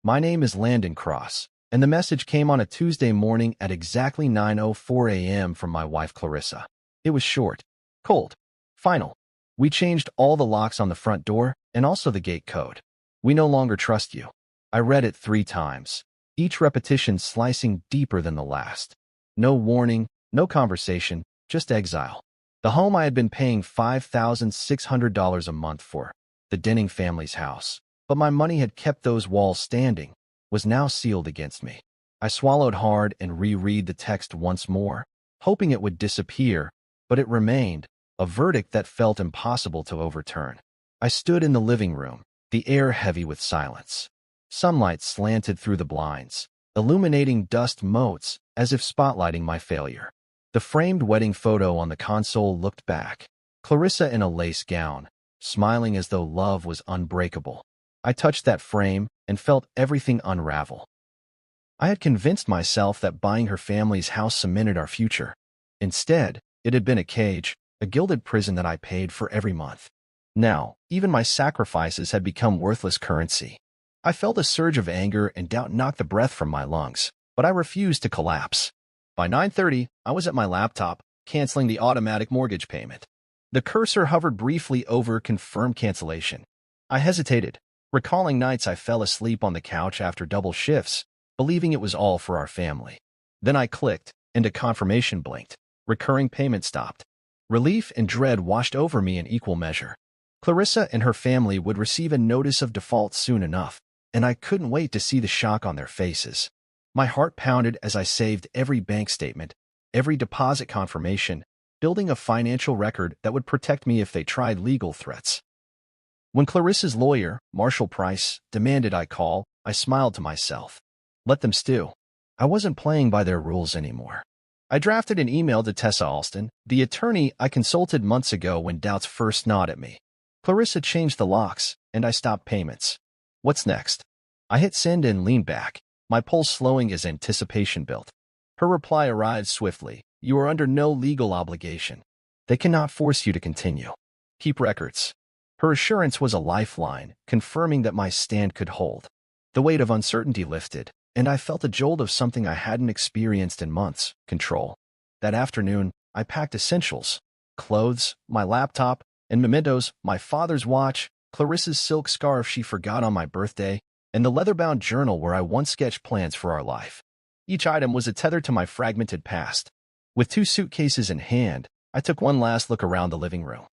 My name is Landon Cross, and the message came on a Tuesday morning at exactly 9:04 a.m. from my wife Clarissa. It was short, cold, final. We changed all the locks on the front door and also the gate code. We no longer trust you. I read it 3 times, each repetition slicing deeper than the last. No warning, no conversation, just exile. The home I had been paying $5,600 a month for, the Denning family's house, but my money had kept those walls standing, was now sealed against me. I swallowed hard and reread the text once more, hoping it would disappear, but it remained, a verdict that felt impossible to overturn. I stood in the living room, the air heavy with silence. Sunlight slanted through the blinds, illuminating dust motes as if spotlighting my failure. The framed wedding photo on the console looked back. Clarissa in a lace gown, smiling as though love was unbreakable. I touched that frame and felt everything unravel. I had convinced myself that buying her family's house cemented our future. Instead, it had been a cage, a gilded prison that I paid for every month. Now, even my sacrifices had become worthless currency. I felt a surge of anger and doubt knock the breath from my lungs, but I refused to collapse. By 9:30, I was at my laptop, canceling the automatic mortgage payment. The cursor hovered briefly over confirm cancellation. I hesitated, recalling nights I fell asleep on the couch after double shifts, believing it was all for our family. Then I clicked, and a confirmation blinked. Recurring payment stopped. Relief and dread washed over me in equal measure. Clarissa and her family would receive a notice of default soon enough, and I couldn't wait to see the shock on their faces. My heart pounded as I saved every bank statement, every deposit confirmation, building a financial record that would protect me if they tried legal threats. When Clarissa's lawyer, Marshall Price, demanded I call, I smiled to myself. Let them stew. I wasn't playing by their rules anymore. I drafted an email to Tessa Alston, the attorney I consulted months ago when doubts first gnawed at me. Clarissa changed the locks, and I stopped payments. What's next? I hit send and leaned back, my pulse slowing as anticipation built. Her reply arrived swiftly. You are under no legal obligation. They cannot force you to continue. Keep records. Her assurance was a lifeline, confirming that my stand could hold. The weight of uncertainty lifted, and I felt a jolt of something I hadn't experienced in months, control. That afternoon, I packed essentials, clothes, my laptop, and mementos, my father's watch, Clarissa's silk scarf she forgot on my birthday, and the leather-bound journal where I once sketched plans for our life. Each item was a tether to my fragmented past. With 2 suitcases in hand, I took one last look around the living room.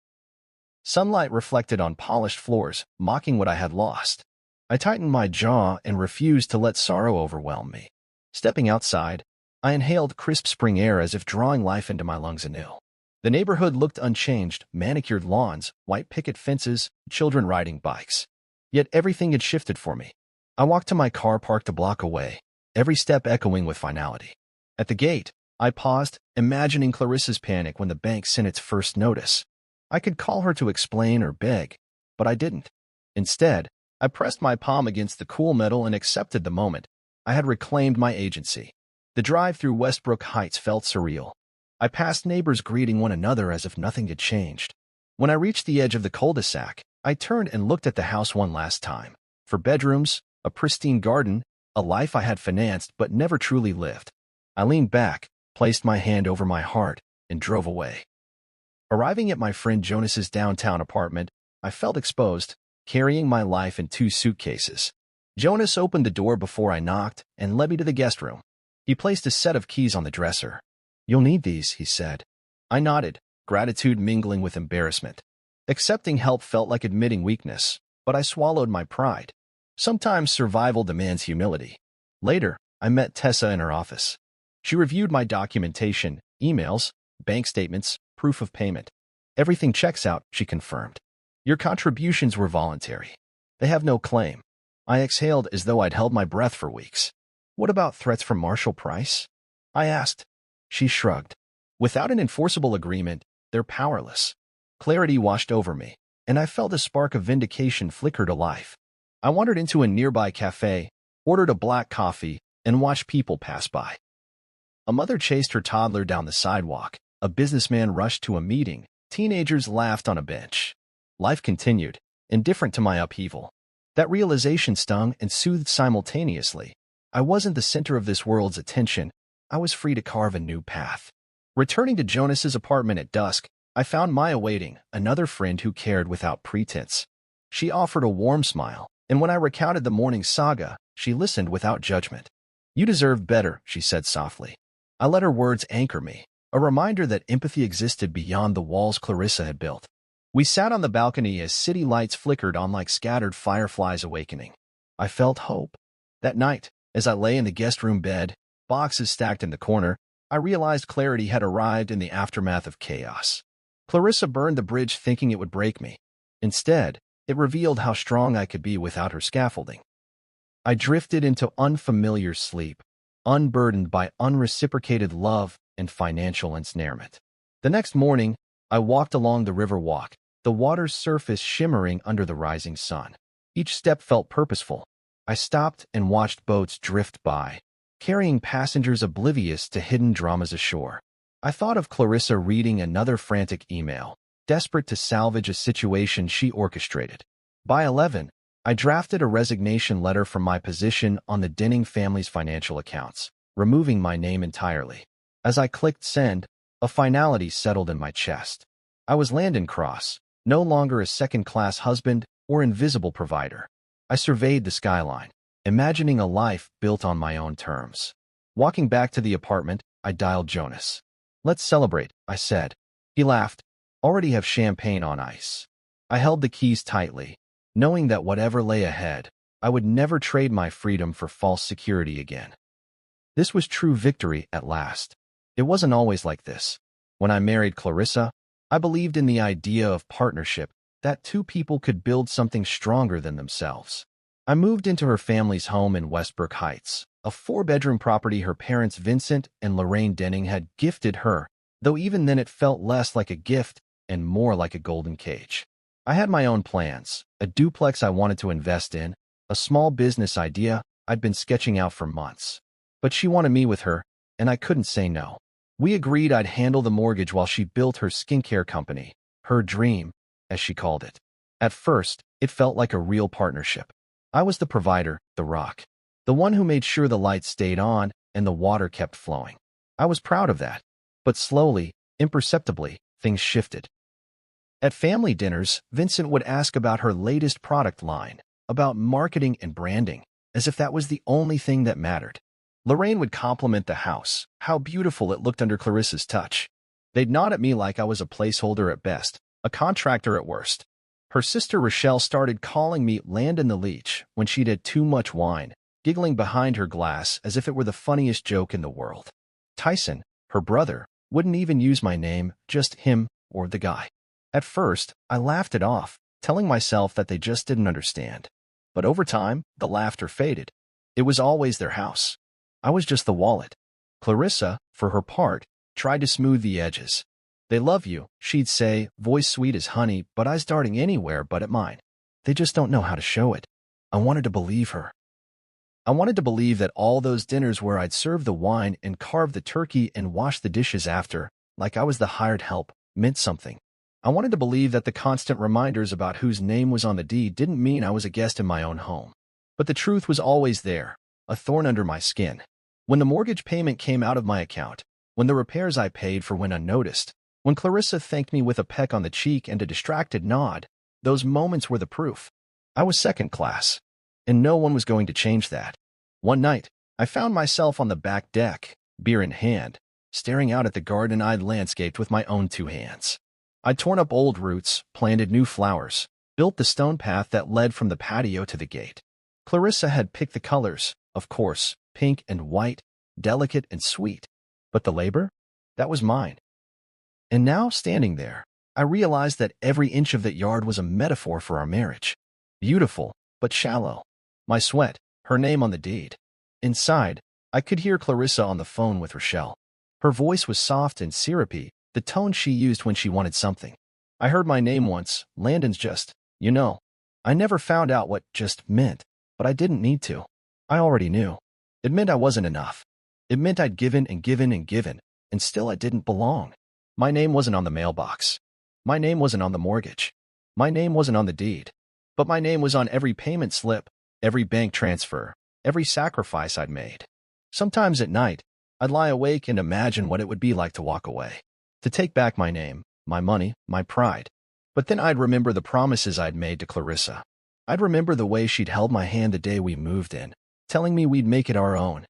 Sunlight reflected on polished floors, mocking what I had lost. I tightened my jaw and refused to let sorrow overwhelm me. Stepping outside, I inhaled crisp spring air as if drawing life into my lungs anew. The neighborhood looked unchanged, manicured lawns, white picket fences, children riding bikes. Yet everything had shifted for me. I walked to my car parked a block away, every step echoing with finality. At the gate, I paused, imagining Clarissa's panic when the bank sent its first notice. I could call her to explain or beg, but I didn't. Instead, I pressed my palm against the cool metal and accepted the moment. I had reclaimed my agency. The drive through Westbrook Heights felt surreal. I passed neighbors greeting one another as if nothing had changed. When I reached the edge of the cul-de-sac, I turned and looked at the house one last time. 4 bedrooms, a pristine garden, a life I had financed but never truly lived. I leaned back, placed my hand over my heart, and drove away. Arriving at my friend Jonas's downtown apartment, I felt exposed, carrying my life in 2 suitcases. Jonas opened the door before I knocked and led me to the guest room. He placed a set of keys on the dresser. You'll need these, he said. I nodded, gratitude mingling with embarrassment. Accepting help felt like admitting weakness, but I swallowed my pride. Sometimes survival demands humility. Later, I met Tessa in her office. She reviewed my documentation, emails, bank statements, proof of payment. Everything checks out, she confirmed. Your contributions were voluntary. They have no claim. I exhaled as though I'd held my breath for weeks. What about threats from Marshall Price? I asked. She shrugged. Without an enforceable agreement, they're powerless. Clarity washed over me, and I felt a spark of vindication flicker to life. I wandered into a nearby cafe, ordered a black coffee, and watched people pass by. A mother chased her toddler down the sidewalk. A businessman rushed to a meeting. Teenagers laughed on a bench. Life continued, indifferent to my upheaval. That realization stung and soothed simultaneously. I wasn't the center of this world's attention. I was free to carve a new path. Returning to Jonas's apartment at dusk, I found Maya waiting, another friend who cared without pretense. She offered a warm smile, and when I recounted the morning's saga, she listened without judgment. "You deserve better," she said softly. I let her words anchor me, a reminder that empathy existed beyond the walls Clarissa had built. We sat on the balcony as city lights flickered on like scattered fireflies awakening. I felt hope. That night, as I lay in the guest room bed, boxes stacked in the corner, I realized clarity had arrived in the aftermath of chaos. Clarissa burned the bridge thinking it would break me. Instead, it revealed how strong I could be without her scaffolding. I drifted into unfamiliar sleep, unburdened by unreciprocated love and financial ensnarement. The next morning, I walked along the river walk, the water's surface shimmering under the rising sun. Each step felt purposeful. I stopped and watched boats drift by, carrying passengers oblivious to hidden dramas ashore. I thought of Clarissa reading another frantic email, desperate to salvage a situation she orchestrated. By 11, I drafted a resignation letter from my position on the Denning family's financial accounts, removing my name entirely. As I clicked send, a finality settled in my chest. I was Landon Cross, no longer a second-class husband or invisible provider. I surveyed the skyline, imagining a life built on my own terms. Walking back to the apartment, I dialed Jonas. "Let's celebrate," I said. He laughed. "Already have champagne on ice." I held the keys tightly, knowing that whatever lay ahead, I would never trade my freedom for false security again. This was true victory at last. It wasn't always like this. When I married Clarissa, I believed in the idea of partnership, that two people could build something stronger than themselves. I moved into her family's home in Westbrook Heights, a 4-bedroom property her parents Vincent and Lorraine Denning had gifted her, though even then it felt less like a gift and more like a golden cage. I had my own plans, a duplex I wanted to invest in, a small business idea I'd been sketching out for months. But she wanted me with her, and I couldn't say no. We agreed I'd handle the mortgage while she built her skincare company, her dream, as she called it. At first, it felt like a real partnership. I was the provider, the rock, the one who made sure the lights stayed on and the water kept flowing. I was proud of that. But slowly, imperceptibly, things shifted. At family dinners, Vincent would ask about her latest product line, about marketing and branding, as if that was the only thing that mattered. Lorraine would compliment the house, how beautiful it looked under Clarissa's touch. They'd nod at me like I was a placeholder at best, a contractor at worst. Her sister Rochelle started calling me Landon the Leech when she'd had too much wine, giggling behind her glass as if it were the funniest joke in the world. Tyson, her brother, wouldn't even use my name, just him or the guy. At first, I laughed it off, telling myself that they just didn't understand. But over time, the laughter faded. It was always their house. I was just the wallet. Clarissa, for her part, tried to smooth the edges. "They love you," she'd say, voice sweet as honey, but eyes darting anywhere but at mine. "They just don't know how to show it." I wanted to believe her. I wanted to believe that all those dinners where I'd serve the wine and carve the turkey and wash the dishes after, like I was the hired help, meant something. I wanted to believe that the constant reminders about whose name was on the deed didn't mean I was a guest in my own home. But the truth was always there, a thorn under my skin. When the mortgage payment came out of my account, when the repairs I paid for went unnoticed, when Clarissa thanked me with a peck on the cheek and a distracted nod, those moments were the proof. I was second class, and no one was going to change that. One night, I found myself on the back deck, beer in hand, staring out at the garden I'd landscaped with my own 2 hands. I'd torn up old roots, planted new flowers, built the stone path that led from the patio to the gate. Clarissa had picked the colors, of course, pink and white, delicate and sweet. But the labor? That was mine. And now, standing there, I realized that every inch of that yard was a metaphor for our marriage. Beautiful, but shallow. My sweat, her name on the deed. Inside, I could hear Clarissa on the phone with Rochelle. Her voice was soft and syrupy, the tone she used when she wanted something. I heard my name once, Landon's just, you know. I never found out what just meant, but I didn't need to. I already knew. It meant I wasn't enough. It meant I'd given and given and given, and still I didn't belong. My name wasn't on the mailbox. My name wasn't on the mortgage. My name wasn't on the deed. But my name was on every payment slip, every bank transfer, every sacrifice I'd made. Sometimes at night, I'd lie awake and imagine what it would be like to walk away, to take back my name, my money, my pride. But then I'd remember the promises I'd made to Clarissa. I'd remember the way she'd held my hand the day we moved in, telling me we'd make it our own.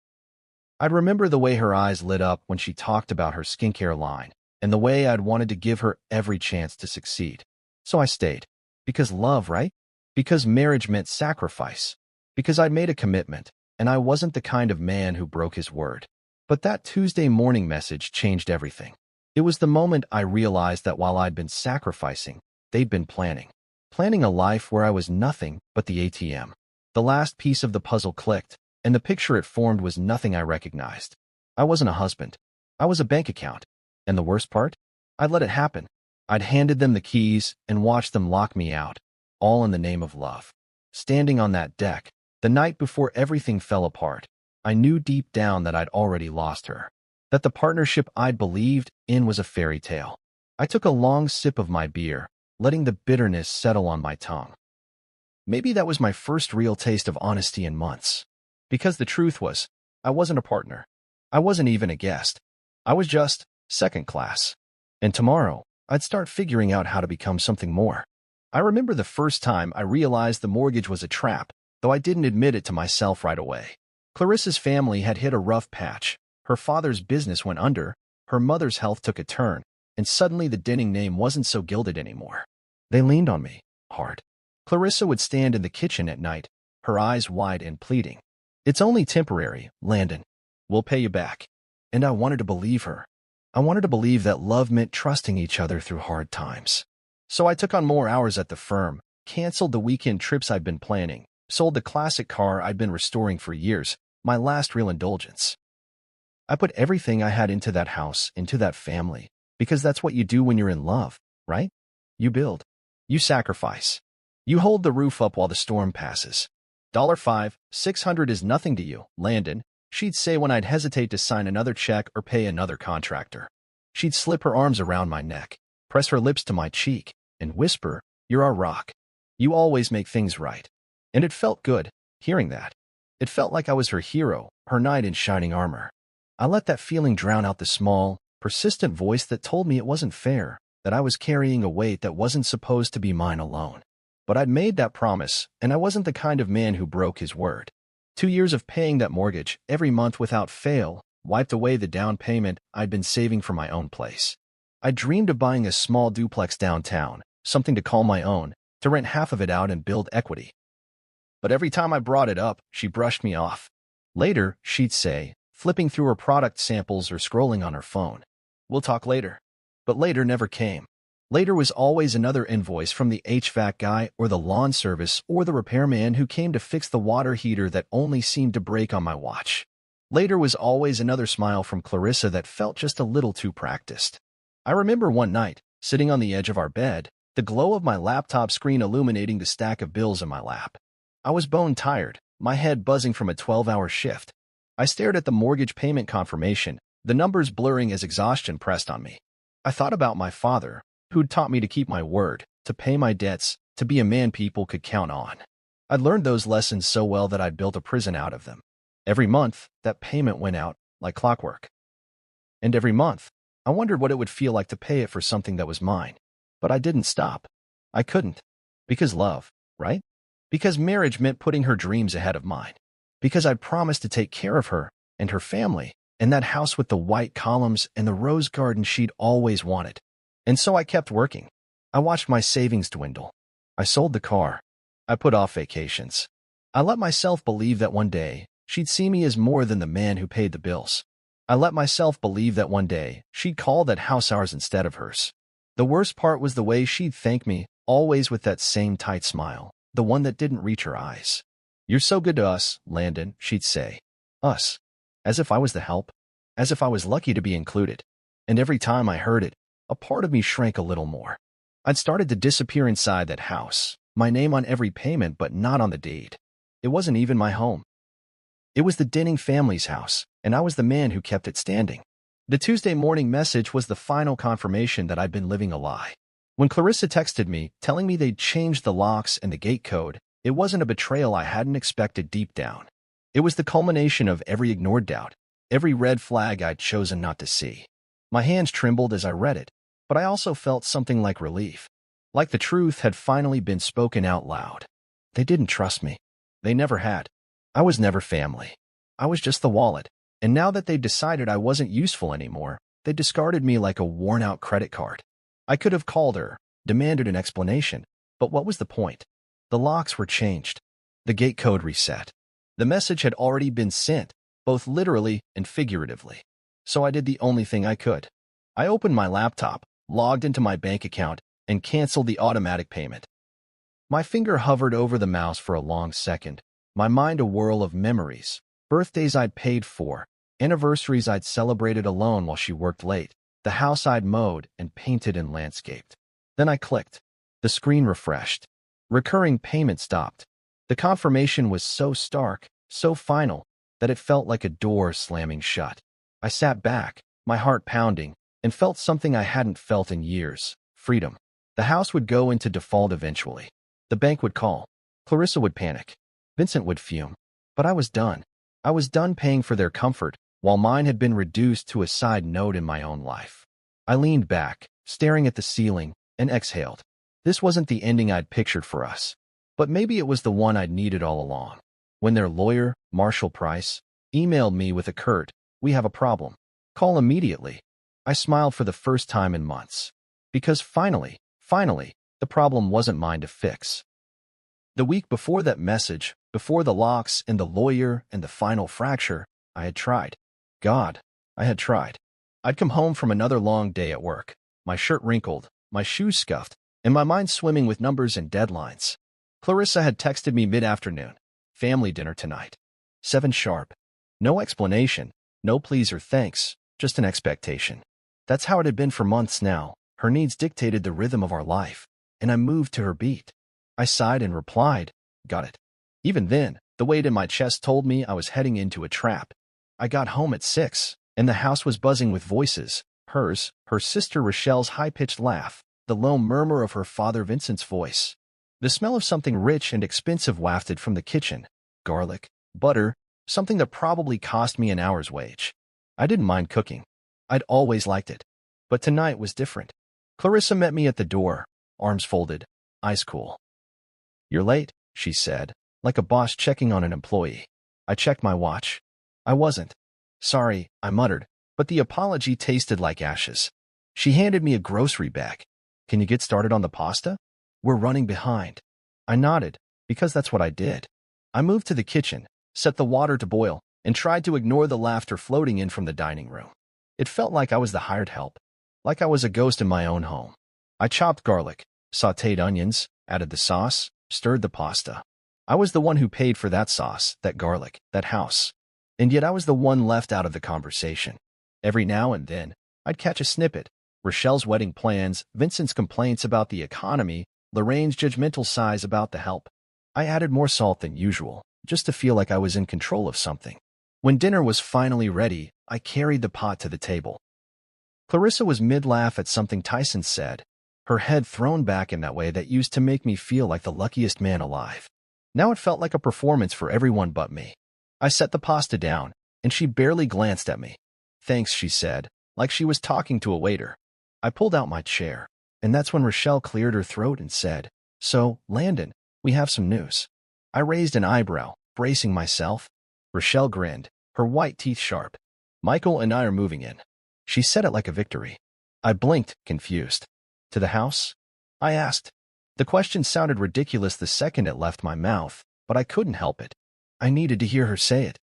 I'd remember the way her eyes lit up when she talked about her skincare line, and the way I'd wanted to give her every chance to succeed. So I stayed. Because love, right? Because marriage meant sacrifice. Because I'd made a commitment, and I wasn't the kind of man who broke his word. But that Tuesday morning message changed everything. It was the moment I realized that while I'd been sacrificing, they'd been planning. Planning a life where I was nothing but the ATM. The last piece of the puzzle clicked, and the picture it formed was nothing I recognized. I wasn't a husband. I was a bank account. And the worst part? I'd let it happen. I'd handed them the keys and watched them lock me out, all in the name of love. Standing on that deck, the night before everything fell apart, I knew deep down that I'd already lost her. That the partnership I'd believed in was a fairy tale. I took a long sip of my beer, letting the bitterness settle on my tongue. Maybe that was my first real taste of honesty in months. Because the truth was, I wasn't a partner. I wasn't even a guest. I was just second class. And tomorrow, I'd start figuring out how to become something more. I remember the first time I realized the mortgage was a trap, though I didn't admit it to myself right away. Clarissa's family had hit a rough patch. Her father's business went under, her mother's health took a turn, and suddenly the Denning name wasn't so gilded anymore. They leaned on me, hard. Clarissa would stand in the kitchen at night, her eyes wide and pleading. "It's only temporary, Landon. We'll pay you back." And I wanted to believe her. I wanted to believe that love meant trusting each other through hard times. So I took on more hours at the firm, canceled the weekend trips I'd been planning, sold the classic car I'd been restoring for years, my last real indulgence. I put everything I had into that house, into that family, because that's what you do when you're in love, right? You build. You sacrifice. You hold the roof up while the storm passes. $5, $600 is nothing to you, Landon, she'd say when I'd hesitate to sign another check or pay another contractor. She'd slip her arms around my neck, press her lips to my cheek, and whisper, "You're our rock. You always make things right." And it felt good, hearing that. It felt like I was her hero, her knight in shining armor. I let that feeling drown out the small, persistent voice that told me it wasn't fair, that I was carrying a weight that wasn't supposed to be mine alone. But I'd made that promise, and I wasn't the kind of man who broke his word. 2 years of paying that mortgage every month without fail wiped away the down payment I'd been saving for my own place. I dreamed of buying a small duplex downtown, something to call my own, to rent half of it out and build equity. But every time I brought it up, she brushed me off. Later, she'd say, flipping through her product samples or scrolling on her phone, "We'll talk later." But later never came. Later was always another invoice from the HVAC guy or the lawn service or the repairman who came to fix the water heater that only seemed to break on my watch. Later was always another smile from Clarissa that felt just a little too practiced. I remember one night, sitting on the edge of our bed, the glow of my laptop screen illuminating the stack of bills in my lap. I was bone-tired, my head buzzing from a 12-hour shift. I stared at the mortgage payment confirmation, the numbers blurring as exhaustion pressed on me. I thought about my father, who'd taught me to keep my word, to pay my debts, to be a man people could count on. I'd learned those lessons so well that I'd built a prison out of them. Every month, that payment went out like clockwork. And every month, I wondered what it would feel like to pay it for something that was mine. But I didn't stop. I couldn't. Because love, right? Because marriage meant putting her dreams ahead of mine. Because I'd promised to take care of her and her family and that house with the white columns and the rose garden she'd always wanted. And so I kept working. I watched my savings dwindle. I sold the car. I put off vacations. I let myself believe that one day she'd see me as more than the man who paid the bills. I let myself believe that one day she'd call that house ours instead of hers. The worst part was the way she'd thank me, always with that same tight smile, the one that didn't reach her eyes. "You're so good to us, Landon," she'd say. Us. As if I was the help. As if I was lucky to be included. And every time I heard it, a part of me shrank a little more. I'd started to disappear inside that house, my name on every payment but not on the deed. It wasn't even my home. It was the Denning family's house, and I was the man who kept it standing. The Tuesday morning message was the final confirmation that I'd been living a lie. When Clarissa texted me, telling me they'd changed the locks and the gate code, it wasn't a betrayal I hadn't expected deep down. It was the culmination of every ignored doubt, every red flag I'd chosen not to see. My hands trembled as I read it, but I also felt something like relief. Like the truth had finally been spoken out loud. They didn't trust me. They never had. I was never family. I was just the wallet. And now that they'd decided I wasn't useful anymore, they discarded me like a worn-out credit card. I could have called her, demanded an explanation, but what was the point? The locks were changed. The gate code reset. The message had already been sent, both literally and figuratively. So I did the only thing I could. I opened my laptop, logged into my bank account, and canceled the automatic payment. My finger hovered over the mouse for a long second, my mind a whirl of memories, birthdays I'd paid for, anniversaries I'd celebrated alone while she worked late, the house I'd mowed and painted and landscaped. Then I clicked. The screen refreshed. Recurring payment stopped. The confirmation was so stark, so final, that it felt like a door slamming shut. I sat back, my heart pounding, and felt something I hadn't felt in years: freedom. The house would go into default eventually. The bank would call. Clarissa would panic. Vincent would fume. But I was done. I was done paying for their comfort, while mine had been reduced to a side note in my own life. I leaned back, staring at the ceiling, and exhaled. This wasn't the ending I'd pictured for us. But maybe it was the one I'd needed all along. When their lawyer, Marshall Price, emailed me with a curt, "We have a problem. Call immediately," I smiled for the first time in months. Because finally, the problem wasn't mine to fix. The week before that message, before the locks and the lawyer and the final fracture, I had tried. God, I had tried. I'd come home from another long day at work, my shirt wrinkled, my shoes scuffed, and my mind swimming with numbers and deadlines. Clarissa had texted me mid-afternoon. "Family dinner tonight. 7 sharp." No explanation, no please or thanks, just an expectation. That's how it had been for months now. Her needs dictated the rhythm of our life, and I moved to her beat. I sighed and replied, "Got it." Even then, the weight in my chest told me I was heading into a trap. I got home at 6, and the house was buzzing with voices. Hers, her sister Rochelle's high-pitched laugh, the low murmur of her father Vincent's voice. The smell of something rich and expensive wafted from the kitchen. Garlic, butter, something that probably cost me an hour's wage. I didn't mind cooking. I'd always liked it. But tonight was different. Clarissa met me at the door, arms folded, eyes cool. "You're late," she said, like a boss checking on an employee. I checked my watch. I wasn't. "Sorry," I muttered, but the apology tasted like ashes. She handed me a grocery bag. "Can you get started on the pasta? We're running behind." I nodded, because that's what I did. I moved to the kitchen, set the water to boil, and tried to ignore the laughter floating in from the dining room. It felt like I was the hired help, like I was a ghost in my own home. I chopped garlic, sautéed onions, added the sauce, stirred the pasta. I was the one who paid for that sauce, that garlic, that house. And yet I was the one left out of the conversation. Every now and then, I'd catch a snippet. Rochelle's wedding plans, Vincent's complaints about the economy, Lorraine's judgmental sighs about the help. I added more salt than usual, just to feel like I was in control of something. When dinner was finally ready, I carried the pot to the table. Clarissa was mid-laugh at something Tyson said, her head thrown back in that way that used to make me feel like the luckiest man alive. Now it felt like a performance for everyone but me. I set the pasta down, and she barely glanced at me. "Thanks," she said, like she was talking to a waiter. I pulled out my chair, and that's when Rochelle cleared her throat and said, "So, Landon, we have some news." I raised an eyebrow, bracing myself. Rochelle grinned, her white teeth sharp. "Michael and I are moving in." She said it like a victory. I blinked, confused. "To the house?" I asked. The question sounded ridiculous the second it left my mouth, but I couldn't help it. I needed to hear her say it.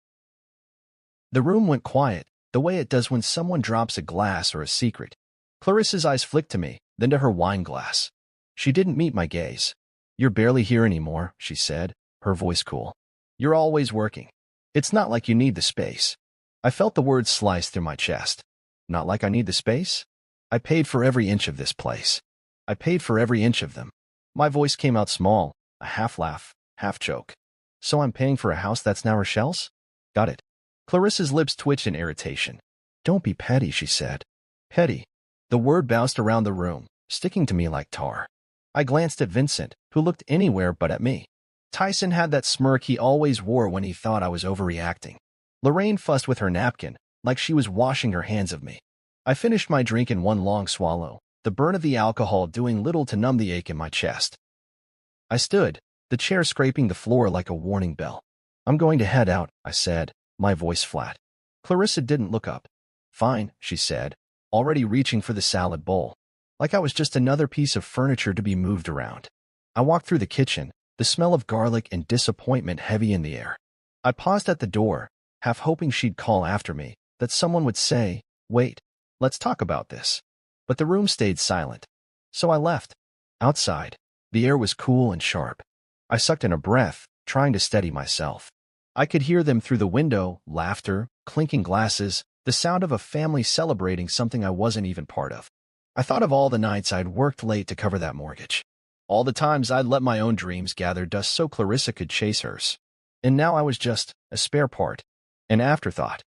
The room went quiet, the way it does when someone drops a glass or a secret. Clarissa's eyes flicked to me, then to her wine glass. She didn't meet my gaze. "You're barely here anymore," she said, her voice cool. "You're always working. It's not like you need the space." I felt the words slice through my chest. Not like I need the space? I paid for every inch of this place. I paid for every inch of them. My voice came out small, a half laugh, half joke. "So I'm paying for a house that's now Rochelle's?" "Got it." Clarissa's lips twitched in irritation. "Don't be petty," she said. "Petty." The word bounced around the room, sticking to me like tar. I glanced at Vincent, who looked anywhere but at me. Tyson had that smirk he always wore when he thought I was overreacting. Lorraine fussed with her napkin, like she was washing her hands of me. I finished my drink in one long swallow, the burn of the alcohol doing little to numb the ache in my chest. I stood, the chair scraping the floor like a warning bell. "I'm going to head out," I said, my voice flat. Clarissa didn't look up. "Fine," she said, already reaching for the salad bowl, like I was just another piece of furniture to be moved around. I walked through the kitchen, the smell of garlic and disappointment heavy in the air. I paused at the door, half hoping she'd call after me, that someone would say, "Wait, let's talk about this." But the room stayed silent. So I left. Outside, the air was cool and sharp. I sucked in a breath, trying to steady myself. I could hear them through the window, laughter, clinking glasses, the sound of a family celebrating something I wasn't even part of. I thought of all the nights I'd worked late to cover that mortgage. All the times I'd let my own dreams gather dust so Clarissa could chase hers. And now I was just a spare part, an afterthought.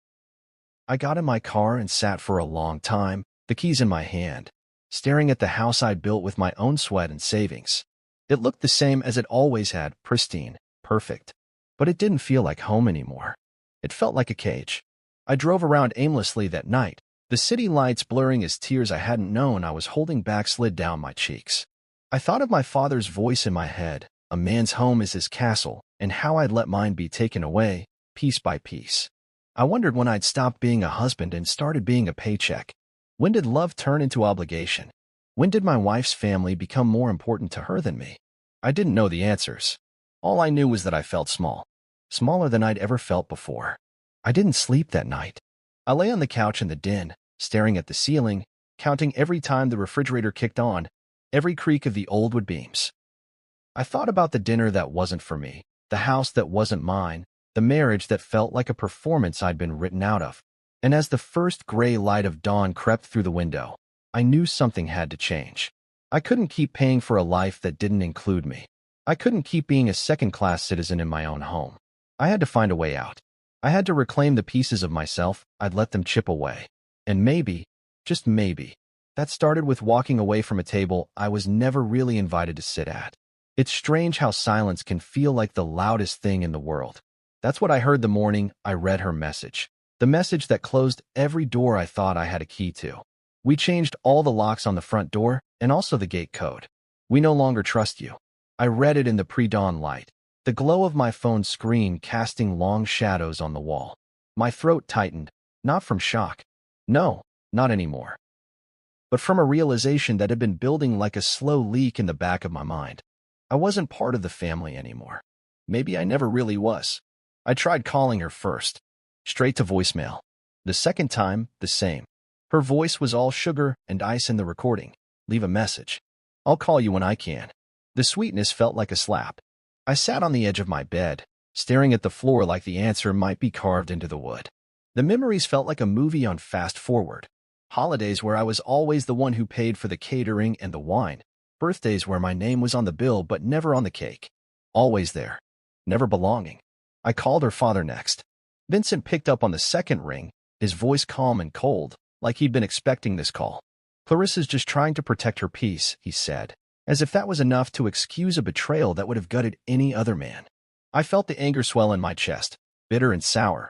I got in my car and sat for a long time, the keys in my hand, staring at the house I'd built with my own sweat and savings. It looked the same as it always had, pristine, perfect. But it didn't feel like home anymore. It felt like a cage. I drove around aimlessly that night, the city lights blurring as tears I hadn't known I was holding back slid down my cheeks. I thought of my father's voice in my head, a man's home is his castle, and how I'd let mine be taken away, piece by piece. I wondered when I'd stopped being a husband and started being a paycheck. When did love turn into obligation? When did my wife's family become more important to her than me? I didn't know the answers. All I knew was that I felt small. Smaller than I'd ever felt before. I didn't sleep that night. I lay on the couch in the den, staring at the ceiling, counting every time the refrigerator kicked on, every creak of the old wood beams. I thought about the dinner that wasn't for me, the house that wasn't mine, the marriage that felt like a performance I'd been written out of. And as the first gray light of dawn crept through the window, I knew something had to change. I couldn't keep paying for a life that didn't include me. I couldn't keep being a second-class citizen in my own home. I had to find a way out. I had to reclaim the pieces of myself I'd let them chip away. And maybe, just maybe, that started with walking away from a table I was never really invited to sit at. It's strange how silence can feel like the loudest thing in the world. That's what I heard the morning I read her message. The message that closed every door I thought I had a key to. "We changed all the locks on the front door and also the gate code. We no longer trust you." I read it in the pre-dawn light, the glow of my phone screen casting long shadows on the wall. My throat tightened, not from shock. No, not anymore. But from a realization that had been building like a slow leak in the back of my mind. I wasn't part of the family anymore. Maybe I never really was. I tried calling her first. Straight to voicemail. The second time, the same. Her voice was all sugar and ice in the recording. "Leave a message. I'll call you when I can." The sweetness felt like a slap. I sat on the edge of my bed, staring at the floor like the answer might be carved into the wood. The memories felt like a movie on fast forward. Holidays where I was always the one who paid for the catering and the wine. Birthdays where my name was on the bill but never on the cake. Always there. Never belonging. I called her father next. Vincent picked up on the second ring, his voice calm and cold, like he'd been expecting this call. "Clarissa's just trying to protect her peace," he said, as if that was enough to excuse a betrayal that would have gutted any other man. I felt the anger swell in my chest, bitter and sour.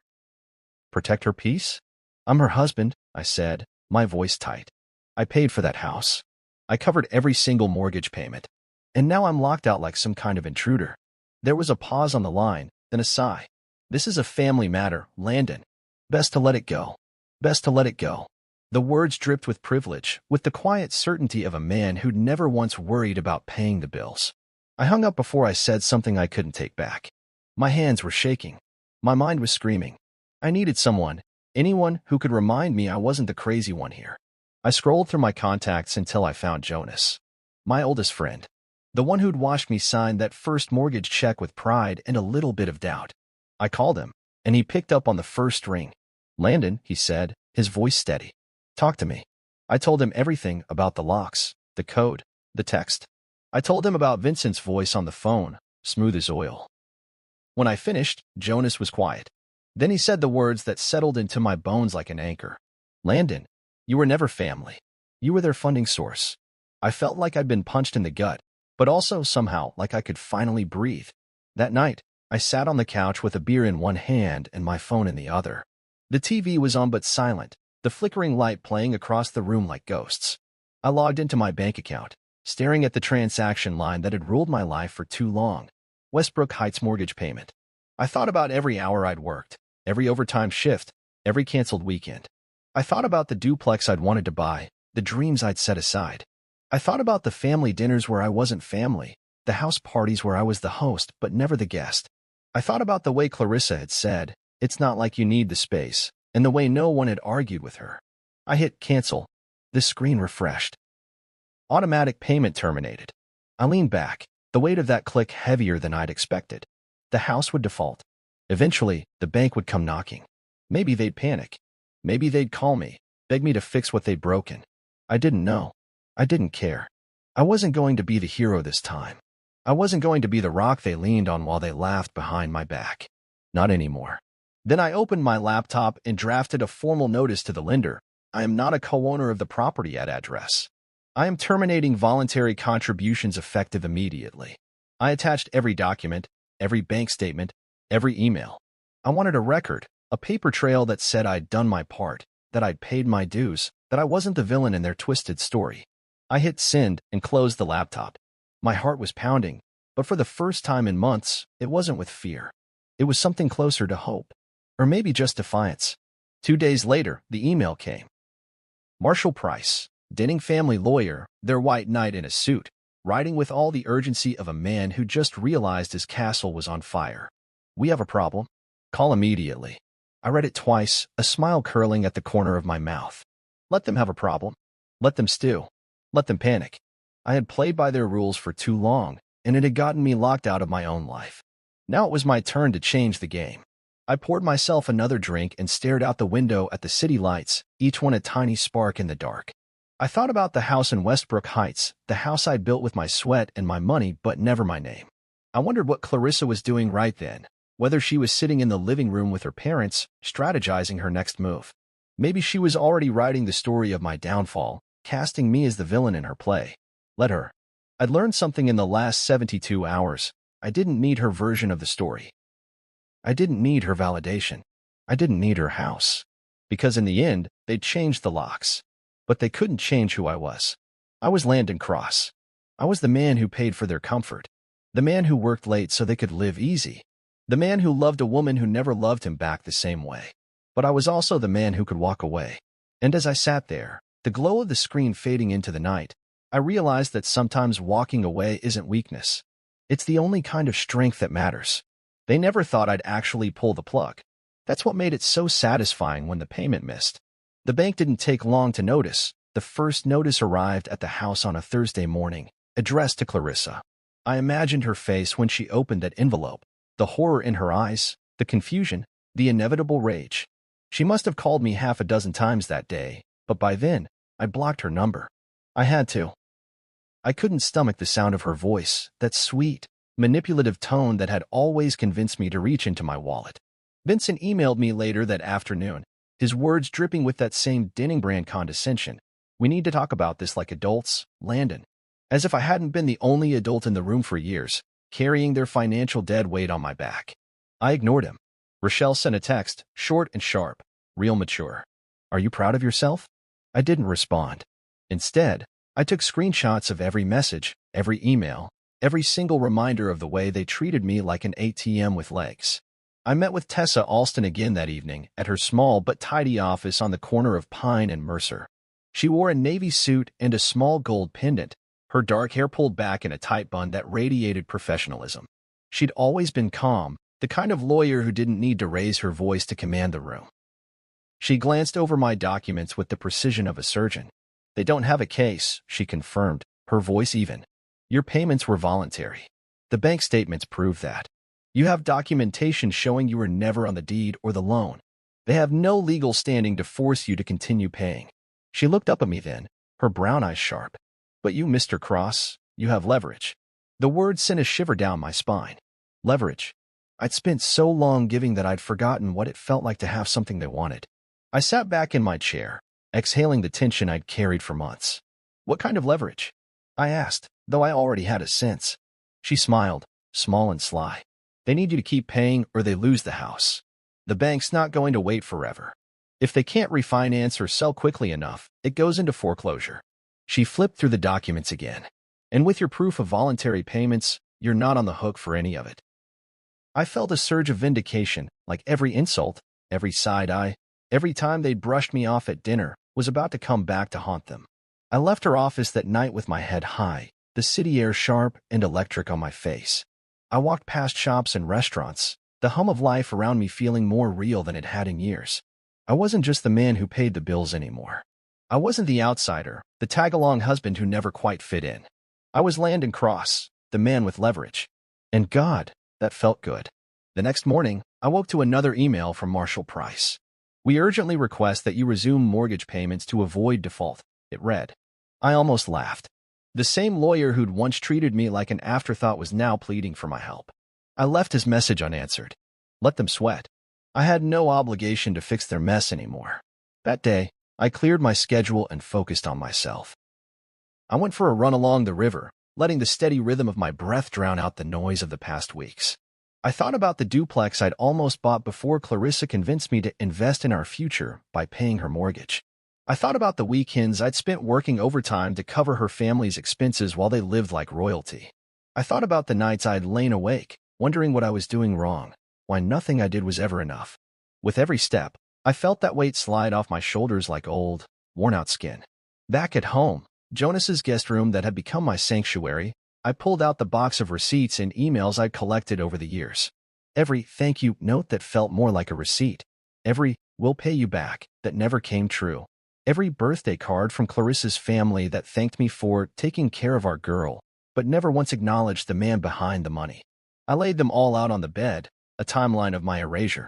"Protect her peace? I'm her husband," I said, my voice tight. "I paid for that house. I covered every single mortgage payment. And now I'm locked out like some kind of intruder." There was a pause on the line, then a sigh. "This is a family matter, Landon. Best to let it go. Best to let it go." The words dripped with privilege, with the quiet certainty of a man who'd never once worried about paying the bills. I hung up before I said something I couldn't take back. My hands were shaking. My mind was screaming. I needed someone, anyone who could remind me I wasn't the crazy one here. I scrolled through my contacts until I found Jonas, my oldest friend, the one who'd watched me sign that first mortgage check with pride and a little bit of doubt. I called him, and he picked up on the first ring. "Landon," he said, his voice steady. "Talk to me." I told him everything about the locks, the code, the text. I told him about Vincent's voice on the phone, smooth as oil. When I finished, Jonas was quiet. Then he said the words that settled into my bones like an anchor. "Landon, you were never family. You were their funding source. I felt like I'd been punched in the gut, but also somehow like I could finally breathe. That night, I sat on the couch with a beer in one hand and my phone in the other. The TV was on but silent, the flickering light playing across the room like ghosts. I logged into my bank account, staring at the transaction line that had ruled my life for too long. Westbrook Heights mortgage payment. I thought about every hour I'd worked, every overtime shift, every canceled weekend. I thought about the duplex I'd wanted to buy, the dreams I'd set aside. I thought about the family dinners where I wasn't family, the house parties where I was the host but never the guest. I thought about the way Clarissa had said, "It's not like you need the space," and the way no one had argued with her. I hit cancel. The screen refreshed. Automatic payment terminated. I leaned back, the weight of that click heavier than I'd expected. The house would default. Eventually, the bank would come knocking. Maybe they'd panic. Maybe they'd call me, beg me to fix what they'd broken. I didn't know. I didn't care. I wasn't going to be the hero this time. I wasn't going to be the rock they leaned on while they laughed behind my back. Not anymore. Then I opened my laptop and drafted a formal notice to the lender. I am not a co-owner of the property at address. I am terminating voluntary contributions effective immediately. I attached every document, every bank statement, every email. I wanted a record, a paper trail that said I'd done my part, that I'd paid my dues, that I wasn't the villain in their twisted story. I hit send and closed the laptop. My heart was pounding, but for the first time in months, it wasn't with fear. It was something closer to hope. Or maybe just defiance. 2 days later, the email came. Marshall Price, Denning family lawyer, their white knight in a suit, writing with all the urgency of a man who just realized his castle was on fire. "We have a problem. Call immediately." I read it twice, a smile curling at the corner of my mouth. Let them have a problem. Let them stew. Let them panic. I had played by their rules for too long, and it had gotten me locked out of my own life. Now it was my turn to change the game. I poured myself another drink and stared out the window at the city lights, each one a tiny spark in the dark. I thought about the house in Westbrook Heights, the house I'd built with my sweat and my money, but never my name. I wondered what Clarissa was doing right then, whether she was sitting in the living room with her parents, strategizing her next move. Maybe she was already writing the story of my downfall, casting me as the villain in her play. Let her. I'd learned something in the last 72 hours. I didn't need her version of the story. I didn't need her validation. I didn't need her house. Because in the end, they'd changed the locks. But they couldn't change who I was. I was Landon Cross. I was the man who paid for their comfort. The man who worked late so they could live easy. The man who loved a woman who never loved him back the same way. But I was also the man who could walk away. And as I sat there, the glow of the screen fading into the night, I realized that sometimes walking away isn't weakness. It's the only kind of strength that matters. They never thought I'd actually pull the plug. That's what made it so satisfying when the payment missed. The bank didn't take long to notice. The first notice arrived at the house on a Thursday morning, addressed to Clarissa. I imagined her face when she opened that envelope, the horror in her eyes, the confusion, the inevitable rage. She must have called me half a dozen times that day, but by then, I blocked her number. I had to. I couldn't stomach the sound of her voice, that sweet, manipulative tone that had always convinced me to reach into my wallet. Vincent emailed me later that afternoon, his words dripping with that same Denning brand condescension. "We need to talk about this like adults, Landon." As if I hadn't been the only adult in the room for years, carrying their financial dead weight on my back. I ignored him. Rochelle sent a text, short and sharp, real mature. "Are you proud of yourself?" I didn't respond. Instead, I took screenshots of every message, every email, every single reminder of the way they treated me like an ATM with legs. I met with Tessa Alston again that evening at her small but tidy office on the corner of Pine and Mercer. She wore a navy suit and a small gold pendant, her dark hair pulled back in a tight bun that radiated professionalism. She'd always been calm, the kind of lawyer who didn't need to raise her voice to command the room. She glanced over my documents with the precision of a surgeon. "They don't have a case," she confirmed, her voice even. "Your payments were voluntary. The bank statements prove that. You have documentation showing you were never on the deed or the loan. They have no legal standing to force you to continue paying." She looked up at me then, her brown eyes sharp. "But you, Mr. Cross, you have leverage." The word sent a shiver down my spine. Leverage. I'd spent so long giving that I'd forgotten what it felt like to have something they wanted. I sat back in my chair, exhaling the tension I'd carried for months. "What kind of leverage?" I asked, though I already had a sense. She smiled, small and sly. They need you to keep paying or they lose the house. The bank's not going to wait forever. If they can't refinance or sell quickly enough, it goes into foreclosure. She flipped through the documents again. And with your proof of voluntary payments, you're not on the hook for any of it. I felt a surge of vindication, like every insult, every side eye, every time they'd brushed me off at dinner was about to come back to haunt them. I left her office that night with my head high, the city air sharp and electric on my face. I walked past shops and restaurants, the hum of life around me feeling more real than it had in years. I wasn't just the man who paid the bills anymore. I wasn't the outsider, the tag-along husband who never quite fit in. I was Landon Cross, the man with leverage. And God, that felt good. The next morning, I woke to another email from Marshall Price. We urgently request that you resume mortgage payments to avoid default, it read. I almost laughed. The same lawyer who'd once treated me like an afterthought was now pleading for my help. I left his message unanswered. Let them sweat. I had no obligation to fix their mess anymore. That day, I cleared my schedule and focused on myself. I went for a run along the river, letting the steady rhythm of my breath drown out the noise of the past weeks. I thought about the duplex I'd almost bought before Clarissa convinced me to invest in our future by paying her mortgage. I thought about the weekends I'd spent working overtime to cover her family's expenses while they lived like royalty. I thought about the nights I'd lain awake, wondering what I was doing wrong, why nothing I did was ever enough. With every step, I felt that weight slide off my shoulders like old, worn-out skin. Back at home, Jonas's guest room that had become my sanctuary, I pulled out the box of receipts and emails I'd collected over the years. Every thank you note that felt more like a receipt. Every we'll pay you back that never came true. Every birthday card from Clarissa's family that thanked me for taking care of our girl, but never once acknowledged the man behind the money. I laid them all out on the bed, a timeline of my erasure.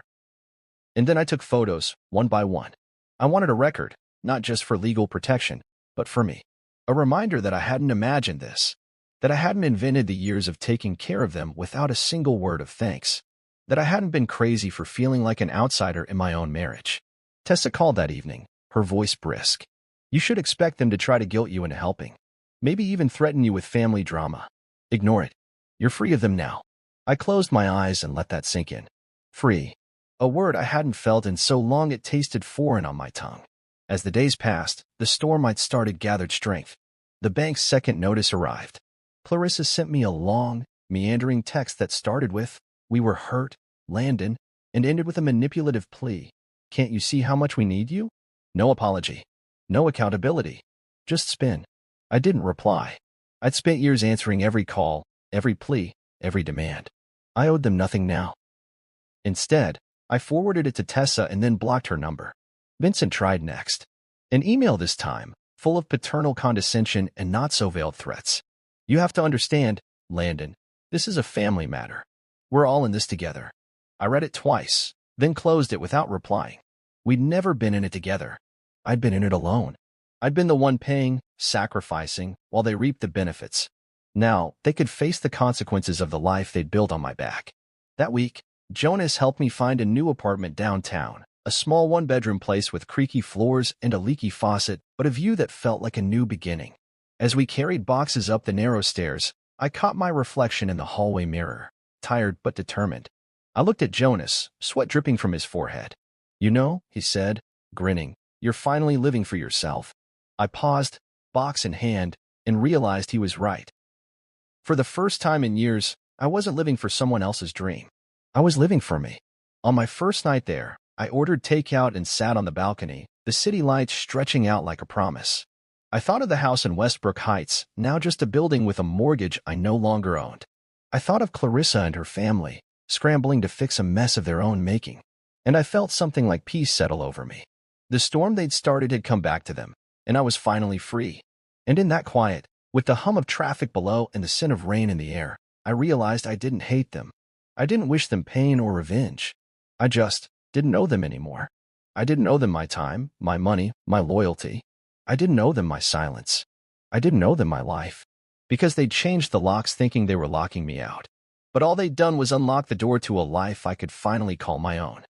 And then I took photos, one by one. I wanted a record, not just for legal protection, but for me. A reminder that I hadn't imagined this, that I hadn't invented the years of taking care of them without a single word of thanks, that I hadn't been crazy for feeling like an outsider in my own marriage. Tessa called that evening, her voice brisk. You should expect them to try to guilt you into helping, maybe even threaten you with family drama. Ignore it. You're free of them now. I closed my eyes and let that sink in. Free. A word I hadn't felt in so long it tasted foreign on my tongue. As the days passed, the storm I'd started gathered strength. The bank's second notice arrived. Clarissa sent me a long, meandering text that started with, "We were hurt, Landon," and ended with a manipulative plea. "Can't you see how much we need you?" No apology. No accountability. Just spin. I didn't reply. I'd spent years answering every call, every plea, every demand. I owed them nothing now. Instead, I forwarded it to Tessa and then blocked her number. Vincent tried next. An email this time, full of paternal condescension and not-so-veiled threats. You have to understand, Landon, this is a family matter. We're all in this together. I read it twice, then closed it without replying. We'd never been in it together. I'd been in it alone. I'd been the one paying, sacrificing, while they reaped the benefits. Now, they could face the consequences of the life they'd built on my back. That week, Jonas helped me find a new apartment downtown, a small one-bedroom place with creaky floors and a leaky faucet, but a view that felt like a new beginning. As we carried boxes up the narrow stairs, I caught my reflection in the hallway mirror, tired but determined. I looked at Jonas, sweat dripping from his forehead. "You know," he said, grinning, "you're finally living for yourself." I paused, box in hand, and realized he was right. For the first time in years, I wasn't living for someone else's dream. I was living for me. On my first night there, I ordered takeout and sat on the balcony, the city lights stretching out like a promise. I thought of the house in Westbrook Heights, now just a building with a mortgage I no longer owned. I thought of Clarissa and her family, scrambling to fix a mess of their own making. And I felt something like peace settle over me. The storm they'd started had come back to them, and I was finally free. And in that quiet, with the hum of traffic below and the scent of rain in the air, I realized I didn't hate them. I didn't wish them pain or revenge. I just didn't owe them anymore. I didn't owe them my time, my money, my loyalty. I didn't owe them my silence. I didn't owe them my life. Because they'd changed the locks thinking they were locking me out. But all they'd done was unlock the door to a life I could finally call my own.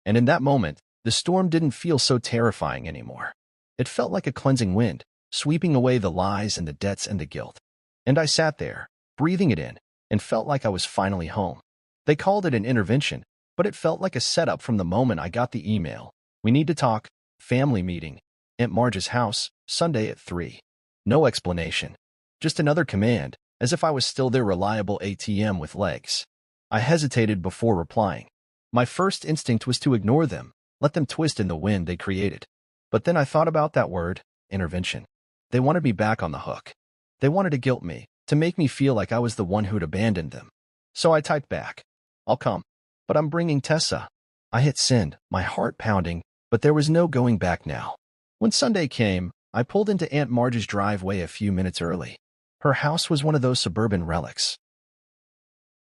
And in that moment, the storm didn't feel so terrifying anymore. It felt like a cleansing wind, sweeping away the lies and the debts and the guilt. And I sat there, breathing it in, and felt like I was finally home. They called it an intervention, but it felt like a setup from the moment I got the email. We need to talk. Family meeting. Aunt Marge's house, Sunday at 3. No explanation. Just another command, as if I was still their reliable ATM with legs. I hesitated before replying. My first instinct was to ignore them, let them twist in the wind they created. But then I thought about that word, intervention. They wanted me back on the hook. They wanted to guilt me, to make me feel like I was the one who'd abandoned them. So I typed back, I'll come. But I'm bringing Tessa. I hit send, my heart pounding, but there was no going back now. When Sunday came, I pulled into Aunt Marge's driveway a few minutes early. Her house was one of those suburban relics.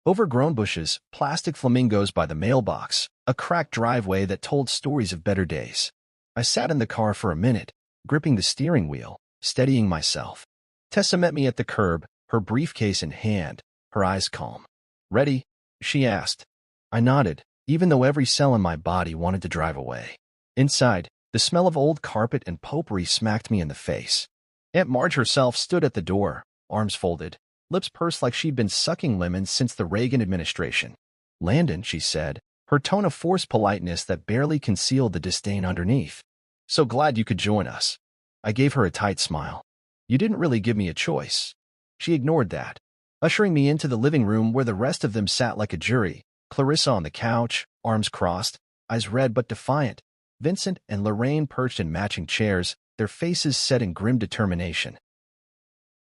Overgrown bushes, plastic flamingos by the mailbox, a cracked driveway that told stories of better days. I sat in the car for a minute, gripping the steering wheel, steadying myself. Tessa met me at the curb, her briefcase in hand, her eyes calm. Ready? She asked. I nodded, even though every cell in my body wanted to drive away. Inside, the smell of old carpet and potpourri smacked me in the face. Aunt Marge herself stood at the door, arms folded, lips pursed like she'd been sucking lemons since the Reagan administration. Landon, she said, her tone of forced politeness that barely concealed the disdain underneath. So glad you could join us. I gave her a tight smile. You didn't really give me a choice. She ignored that, ushering me into the living room where the rest of them sat like a jury, Clarissa on the couch, arms crossed, eyes red but defiant, Vincent and Lorraine perched in matching chairs, their faces set in grim determination.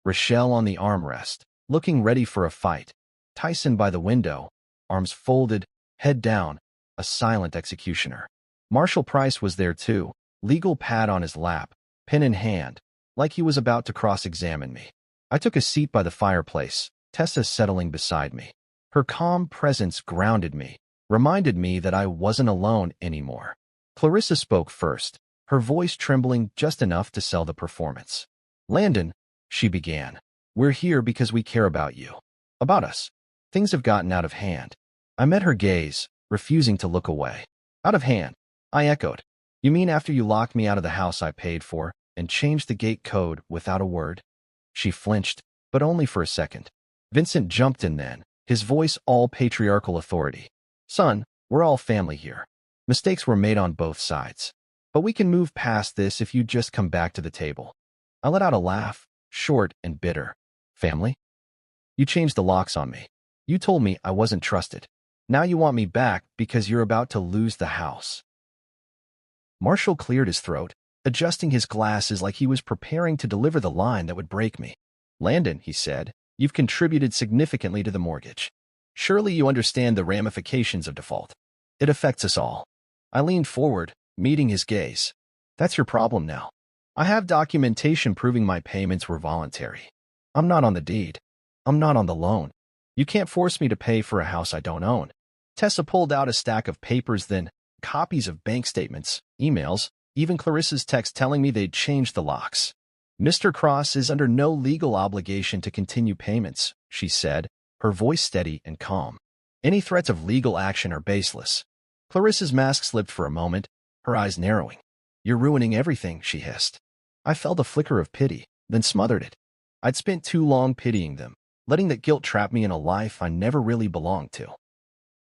Rochelle on the armrest, looking ready for a fight. Tyson by the window, arms folded, head down, a silent executioner. Marshall Price was there too, legal pad on his lap, pen in hand, like he was about to cross-examine me. I took a seat by the fireplace, Tessa settling beside me. Her calm presence grounded me, reminded me that I wasn't alone anymore. Clarissa spoke first, her voice trembling just enough to sell the performance. Landon, she began, we're here because we care about you. About us. Things have gotten out of hand. I met her gaze, refusing to look away. Out of hand, I echoed. You mean after you locked me out of the house I paid for and changed the gate code without a word? She flinched, but only for a second. Vincent jumped in then, his voice all patriarchal authority. Son, we're all family here. Mistakes were made on both sides. But we can move past this if you just come back to the table. I let out a laugh, short and bitter. Family? You changed the locks on me. You told me I wasn't trusted. Now you want me back because you're about to lose the house. Marshall cleared his throat, adjusting his glasses like he was preparing to deliver the line that would break me. Landon, he said, you've contributed significantly to the mortgage. Surely you understand the ramifications of default. It affects us all. I leaned forward, meeting his gaze. That's your problem now. I have documentation proving my payments were voluntary. I'm not on the deed. I'm not on the loan. You can't force me to pay for a house I don't own. Tessa pulled out a stack of papers, then copies of bank statements, emails, even Clarissa's text telling me they'd changed the locks. Mr. Cross is under no legal obligation to continue payments, she said, her voice steady and calm. Any threats of legal action are baseless. Clarissa's mask slipped for a moment, her eyes narrowing. You're ruining everything, she hissed. I felt a flicker of pity, then smothered it. I'd spent too long pitying them, letting that guilt trap me in a life I never really belonged to.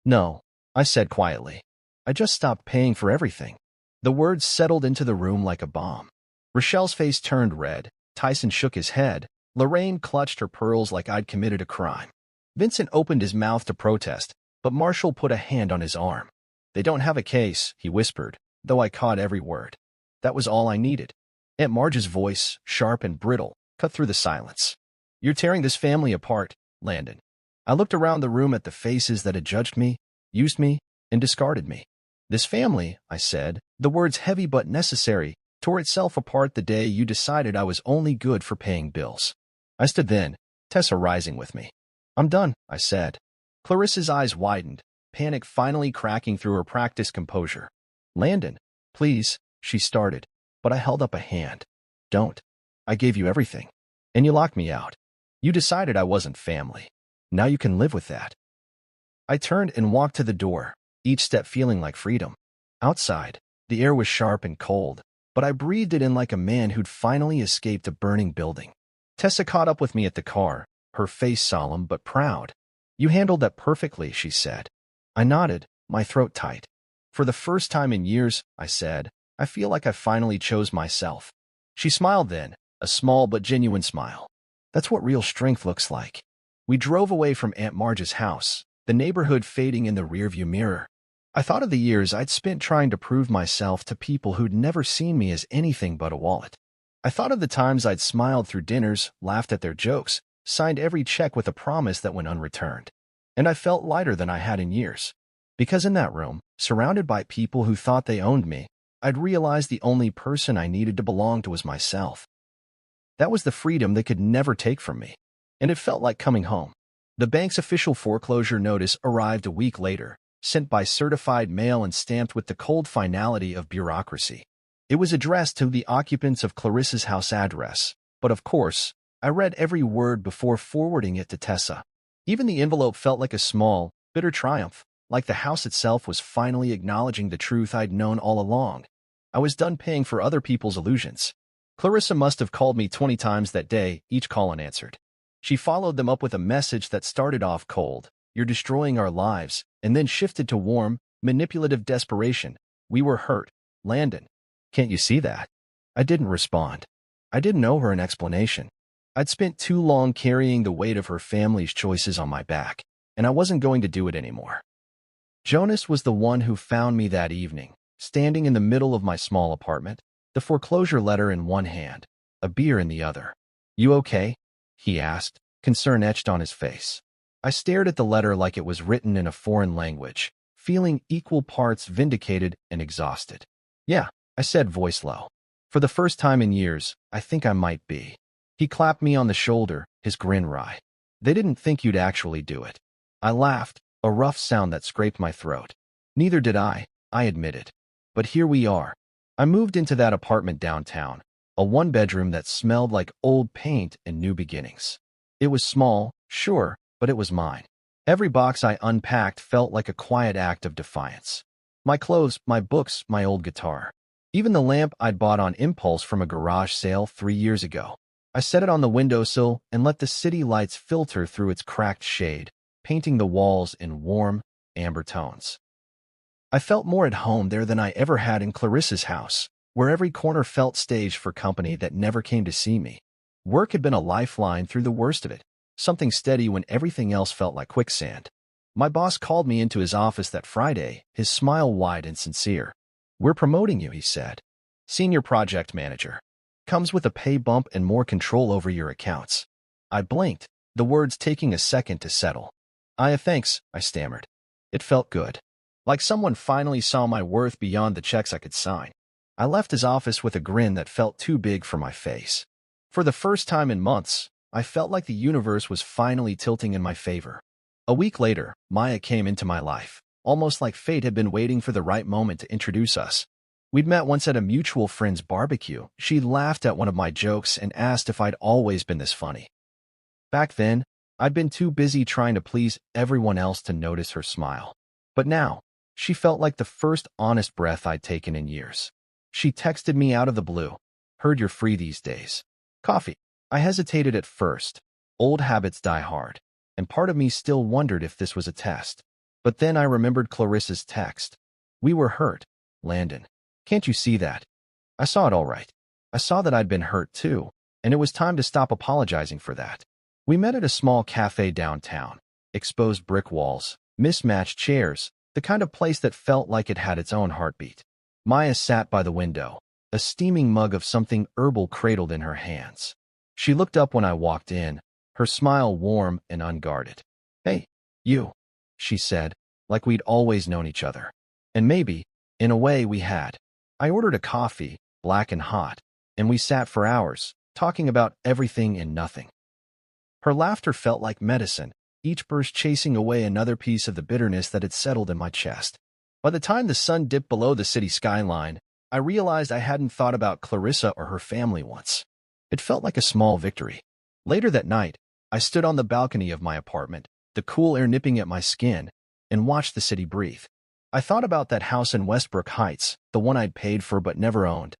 No, I said quietly. I just stopped paying for everything. The words settled into the room like a bomb. Rochelle's face turned red, Tyson shook his head, Lorraine clutched her pearls like I'd committed a crime. Vincent opened his mouth to protest, but Marshall put a hand on his arm. They don't have a case, he whispered, though I caught every word. That was all I needed. Aunt Marge's voice, sharp and brittle, cut through the silence. You're tearing this family apart, Landon. I looked around the room at the faces that had judged me, used me, and discarded me. This family, I said, the words heavy but necessary, tore itself apart the day you decided I was only good for paying bills. I stood then, Tessa rising with me. I'm done, I said. Clarissa's eyes widened, panic finally cracking through her practiced composure. Landon, please, she started, but I held up a hand. Don't. I gave you everything. And you locked me out. You decided I wasn't family. Now you can live with that. I turned and walked to the door, each step feeling like freedom. Outside, the air was sharp and cold, but I breathed it in like a man who'd finally escaped a burning building. Tessa caught up with me at the car, her face solemn but proud. "You handled that perfectly," she said. I nodded, my throat tight. "For the first time in years," I said, "I feel like I finally chose myself." She smiled then, a small but genuine smile. "That's what real strength looks like." We drove away from Aunt Marge's house, the neighborhood fading in the rearview mirror. I thought of the years I'd spent trying to prove myself to people who'd never seen me as anything but a wallet. I thought of the times I'd smiled through dinners, laughed at their jokes, signed every check with a promise that went unreturned. And I felt lighter than I had in years. Because in that room, surrounded by people who thought they owned me, I'd realized the only person I needed to belong to was myself. That was the freedom they could never take from me. And it felt like coming home. The bank's official foreclosure notice arrived a week later, sent by certified mail and stamped with the cold finality of bureaucracy. It was addressed to the occupants of Clarissa's house address, but of course, I read every word before forwarding it to Tessa. Even the envelope felt like a small, bitter triumph, like the house itself was finally acknowledging the truth I'd known all along. I was done paying for other people's illusions. Clarissa must have called me 20 times that day, each call unanswered. She followed them up with a message that started off cold, "You're destroying our lives," and then shifted to warm, manipulative desperation. "We were hurt, Landon. Can't you see that?" I didn't respond. I didn't owe her an explanation. I'd spent too long carrying the weight of her family's choices on my back, and I wasn't going to do it anymore. Jonas was the one who found me that evening, standing in the middle of my small apartment, the foreclosure letter in one hand, a beer in the other. "You okay?" he asked, concern etched on his face. I stared at the letter like it was written in a foreign language, feeling equal parts vindicated and exhausted. "Yeah," I said, voice low. "For the first time in years, I think I might be." He clapped me on the shoulder, his grin wry. "They didn't think you'd actually do it." I laughed, a rough sound that scraped my throat. "Neither did I admitted. But here we are." I moved into that apartment downtown, a one-bedroom that smelled like old paint and new beginnings. It was small, sure, but it was mine. Every box I unpacked felt like a quiet act of defiance. My clothes, my books, my old guitar. Even the lamp I'd bought on impulse from a garage sale 3 years ago. I set it on the windowsill and let the city lights filter through its cracked shade, painting the walls in warm, amber tones. I felt more at home there than I ever had in Clarissa's house, where every corner felt staged for company that never came to see me. Work had been a lifeline through the worst of it, something steady when everything else felt like quicksand. My boss called me into his office that Friday, his smile wide and sincere. "We're promoting you," he said. "Senior project manager. Comes with a pay bump and more control over your accounts." I blinked, the words taking a second to settle. Thanks," I stammered. It felt good. Like someone finally saw my worth beyond the checks I could sign. I left his office with a grin that felt too big for my face. For the first time in months, I felt like the universe was finally tilting in my favor. A week later, Maya came into my life, almost like fate had been waiting for the right moment to introduce us. We'd met once at a mutual friend's barbecue. She laughed at one of my jokes and asked if I'd always been this funny. Back then, I'd been too busy trying to please everyone else to notice her smile. But now, she felt like the first honest breath I'd taken in years. She texted me out of the blue. "Heard you're free these days. Coffee." I hesitated at first. Old habits die hard, and part of me still wondered if this was a test. But then I remembered Clarissa's text. "We were hurt, Landon. Can't you see that?" I saw it all right. I saw that I'd been hurt too, and it was time to stop apologizing for that. We met at a small cafe downtown. Exposed brick walls, mismatched chairs, the kind of place that felt like it had its own heartbeat. Maya sat by the window, a steaming mug of something herbal cradled in her hands. She looked up when I walked in, her smile warm and unguarded. "Hey, you," she said, like we'd always known each other. And maybe, in a way, we had. I ordered a coffee, black and hot, and we sat for hours, talking about everything and nothing. Her laughter felt like medicine, each burst chasing away another piece of the bitterness that had settled in my chest. By the time the sun dipped below the city skyline, I realized I hadn't thought about Clarissa or her family once. It felt like a small victory. Later that night, I stood on the balcony of my apartment, the cool air nipping at my skin, and watched the city breathe. I thought about that house in Westbrook Heights, the one I'd paid for but never owned.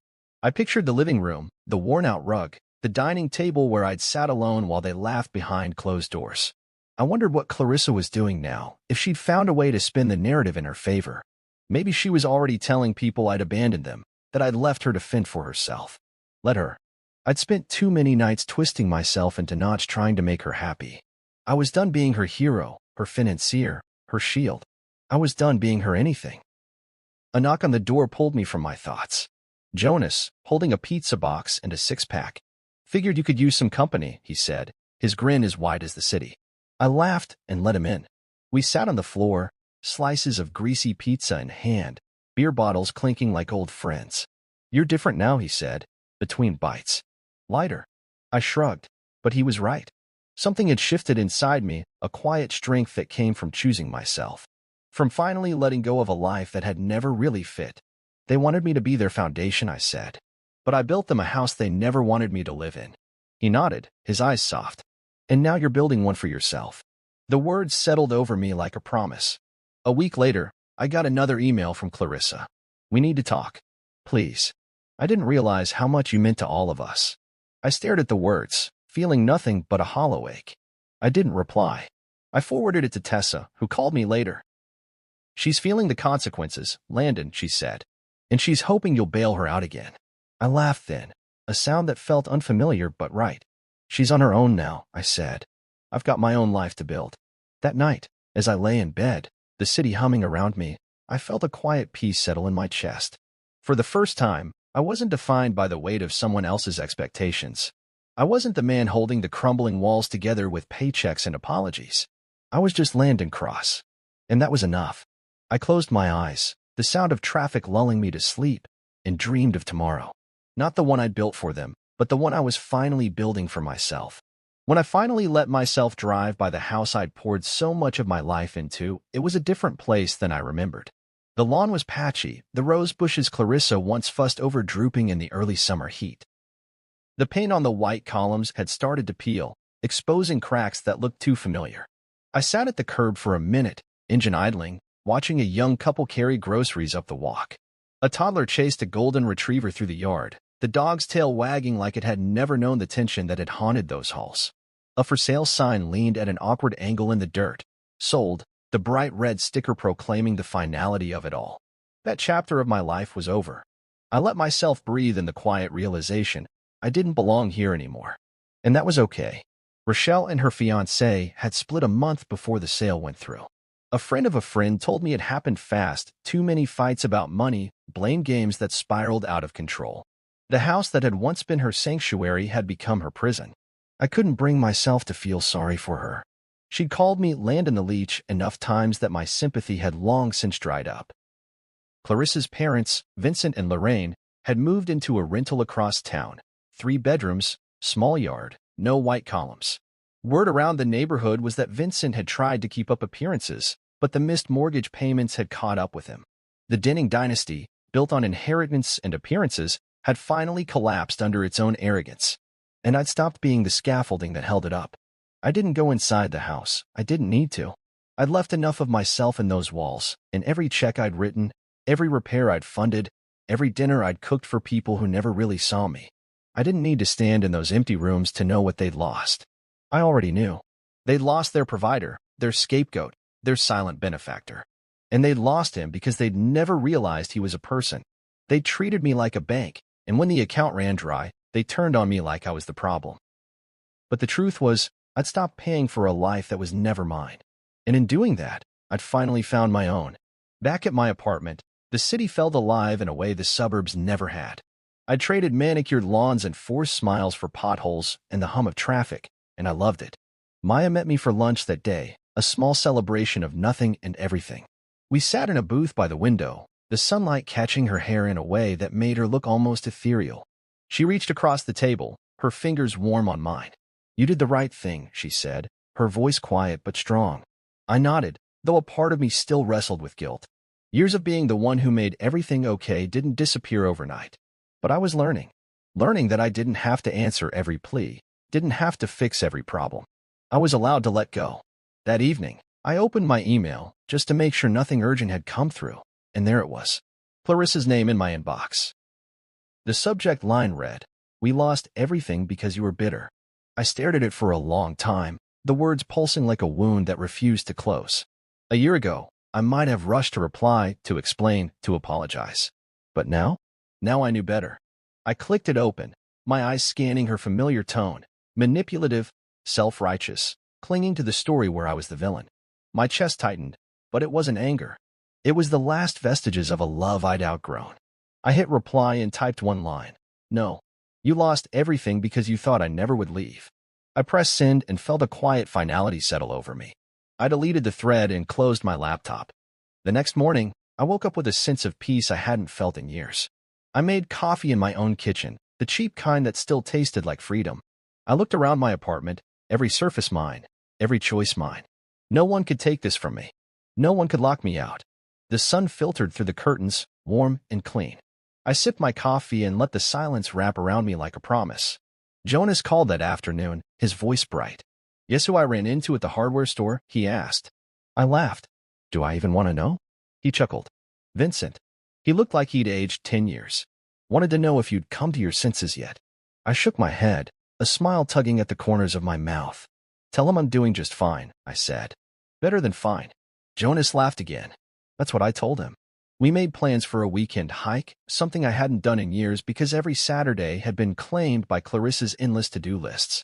I pictured the living room, the worn-out rug, the dining table where I'd sat alone while they laughed behind closed doors. I wondered what Clarissa was doing now, if she'd found a way to spin the narrative in her favor. Maybe she was already telling people I'd abandoned them, that I'd left her to fend for herself. Let her. I'd spent too many nights twisting myself into knots trying to make her happy. I was done being her hero, her financier, her shield. I was done being her anything. A knock on the door pulled me from my thoughts. Jonas, holding a pizza box and a six-pack. Figured you could use some company, he said, his grin as wide as the city. I laughed and let him in. We sat on the floor, slices of greasy pizza in hand, beer bottles clinking like old friends. You're different now, he said, between bites. Lighter. I shrugged, but he was right. Something had shifted inside me, a quiet strength that came from choosing myself. From finally letting go of a life that had never really fit. They wanted me to be their foundation, I said. But I built them a house they never wanted me to live in. He nodded, his eyes soft. And now you're building one for yourself. The words settled over me like a promise. A week later, I got another email from Clarissa. We need to talk. Please. I didn't realize how much you meant to all of us. I stared at the words, feeling nothing but a hollow ache. I didn't reply. I forwarded it to Tessa, who called me later. She's feeling the consequences, Landon, she said. And she's hoping you'll bail her out again. I laughed then, a sound that felt unfamiliar but right. She's on her own now, I said. I've got my own life to build. That night, as I lay in bed, the city humming around me, I felt a quiet peace settle in my chest. For the first time, I wasn't defined by the weight of someone else's expectations. I wasn't the man holding the crumbling walls together with paychecks and apologies. I was just Landon Cross. And that was enough. I closed my eyes, the sound of traffic lulling me to sleep, and dreamed of tomorrow. Not the one I'd built for them, but the one I was finally building for myself. When I finally let myself drive by the house I'd poured so much of my life into, it was a different place than I remembered. The lawn was patchy, the rose bushes Clarissa once fussed over drooping in the early summer heat. The paint on the white columns had started to peel, exposing cracks that looked too familiar. I sat at the curb for a minute, engine idling, watching a young couple carry groceries up the walk. A toddler chased a golden retriever through the yard, the dog's tail wagging like it had never known the tension that had haunted those halls. A for sale sign leaned at an awkward angle in the dirt. Sold, the bright red sticker proclaiming the finality of it all. That chapter of my life was over. I let myself breathe in the quiet realization I didn't belong here anymore. And that was okay. Rochelle and her fiancé had split a month before the sale went through. A friend of a friend told me it happened fast, too many fights about money, blame games that spiraled out of control. The house that had once been her sanctuary had become her prison. I couldn't bring myself to feel sorry for her. She'd called me Landon the Leech enough times that my sympathy had long since dried up. Clarissa's parents, Vincent and Lorraine, had moved into a rental across town. 3 bedrooms, small yard, no white columns. Word around the neighborhood was that Vincent had tried to keep up appearances, but the missed mortgage payments had caught up with him. The Denning dynasty, built on inheritance and appearances, had finally collapsed under its own arrogance. And I'd stopped being the scaffolding that held it up. I didn't go inside the house. I didn't need to. I'd left enough of myself in those walls, in every check I'd written, every repair I'd funded, every dinner I'd cooked for people who never really saw me. I didn't need to stand in those empty rooms to know what they'd lost. I already knew. They'd lost their provider, their scapegoat, their silent benefactor. And they'd lost him because they'd never realized he was a person. They treated me like a bank, and when the account ran dry, they turned on me like I was the problem. But the truth was, I'd stopped paying for a life that was never mine. And in doing that, I'd finally found my own. Back at my apartment, the city felt alive in a way the suburbs never had. I'd traded manicured lawns and forced smiles for potholes and the hum of traffic, and I loved it. Maya met me for lunch that day, a small celebration of nothing and everything. We sat in a booth by the window, the sunlight catching her hair in a way that made her look almost ethereal. She reached across the table, her fingers warm on mine. You did the right thing, she said, her voice quiet but strong. I nodded, though a part of me still wrestled with guilt. Years of being the one who made everything okay didn't disappear overnight. But I was learning that I didn't have to answer every plea, didn't have to fix every problem. I was allowed to let go. That evening, I opened my email just to make sure nothing urgent had come through, and there it was. Clarissa's name in my inbox. The subject line read, "We lost everything because you were bitter." I stared at it for a long time, the words pulsing like a wound that refused to close. A year ago, I might have rushed to reply, to explain, to apologize. But now? Now I knew better. I clicked it open, my eyes scanning her familiar tone, manipulative, self-righteous, clinging to the story where I was the villain. My chest tightened, but it wasn't anger. It was the last vestiges of a love I'd outgrown. I hit reply and typed one line. "No. You lost everything because you thought I never would leave." I pressed send and felt a quiet finality settle over me. I deleted the thread and closed my laptop. The next morning, I woke up with a sense of peace I hadn't felt in years. I made coffee in my own kitchen, the cheap kind that still tasted like freedom. I looked around my apartment, every surface mine, every choice mine. No one could take this from me. No one could lock me out. The sun filtered through the curtains, warm and clean. I sipped my coffee and let the silence wrap around me like a promise. Jonas called that afternoon, his voice bright. "Guess who I ran into at the hardware store?" he asked. I laughed. "Do I even want to know?" He chuckled. "Vincent." He looked like he'd aged 10 years. "Wanted to know if you'd come to your senses yet." I shook my head, a smile tugging at the corners of my mouth. "Tell him I'm doing just fine," I said. "Better than fine." Jonas laughed again. That's what I told him. We made plans for a weekend hike, something I hadn't done in years because every Saturday had been claimed by Clarissa's endless to-do lists.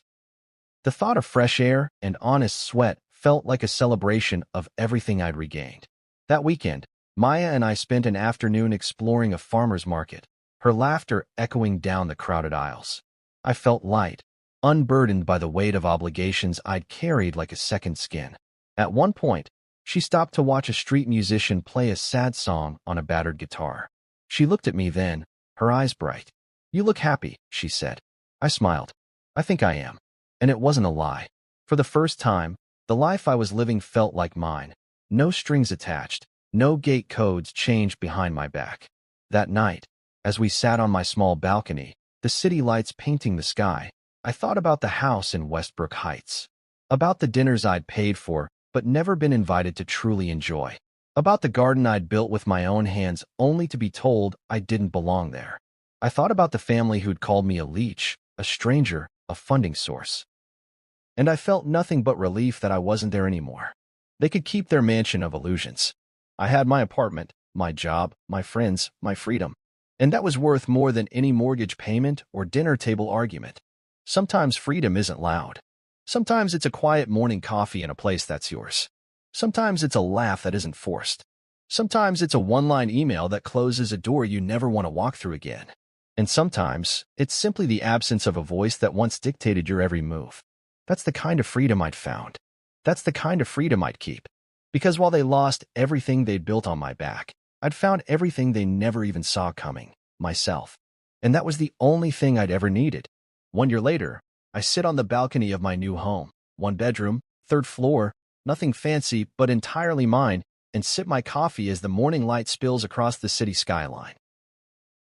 The thought of fresh air and honest sweat felt like a celebration of everything I'd regained. That weekend, Maya and I spent an afternoon exploring a farmer's market, her laughter echoing down the crowded aisles. I felt light, unburdened by the weight of obligations I'd carried like a second skin. At one point, she stopped to watch a street musician play a sad song on a battered guitar. She looked at me then, her eyes bright. "You look happy," she said. I smiled. "I think I am." And it wasn't a lie. For the first time, the life I was living felt like mine. No strings attached, no gate codes changed behind my back. That night, as we sat on my small balcony, the city lights painting the sky, I thought about the house in Westbrook Heights. About the dinners I'd paid for, but never been invited to truly enjoy. About the garden I'd built with my own hands only to be told I didn't belong there. I thought about the family who'd called me a leech, a stranger, a funding source. And I felt nothing but relief that I wasn't there anymore. They could keep their mansion of illusions. I had my apartment, my job, my friends, my freedom. And that was worth more than any mortgage payment or dinner table argument. Sometimes freedom isn't loud. Sometimes it's a quiet morning coffee in a place that's yours. Sometimes it's a laugh that isn't forced. Sometimes it's a one-line email that closes a door you never want to walk through again. And sometimes it's simply the absence of a voice that once dictated your every move. That's the kind of freedom I'd found. That's the kind of freedom I'd keep. Because while they lost everything they'd built on my back, I'd found everything they never even saw coming, myself. And that was the only thing I'd ever needed. 1 year later, I sit on the balcony of my new home, 1 bedroom, 3rd floor, nothing fancy but entirely mine, and sip my coffee as the morning light spills across the city skyline.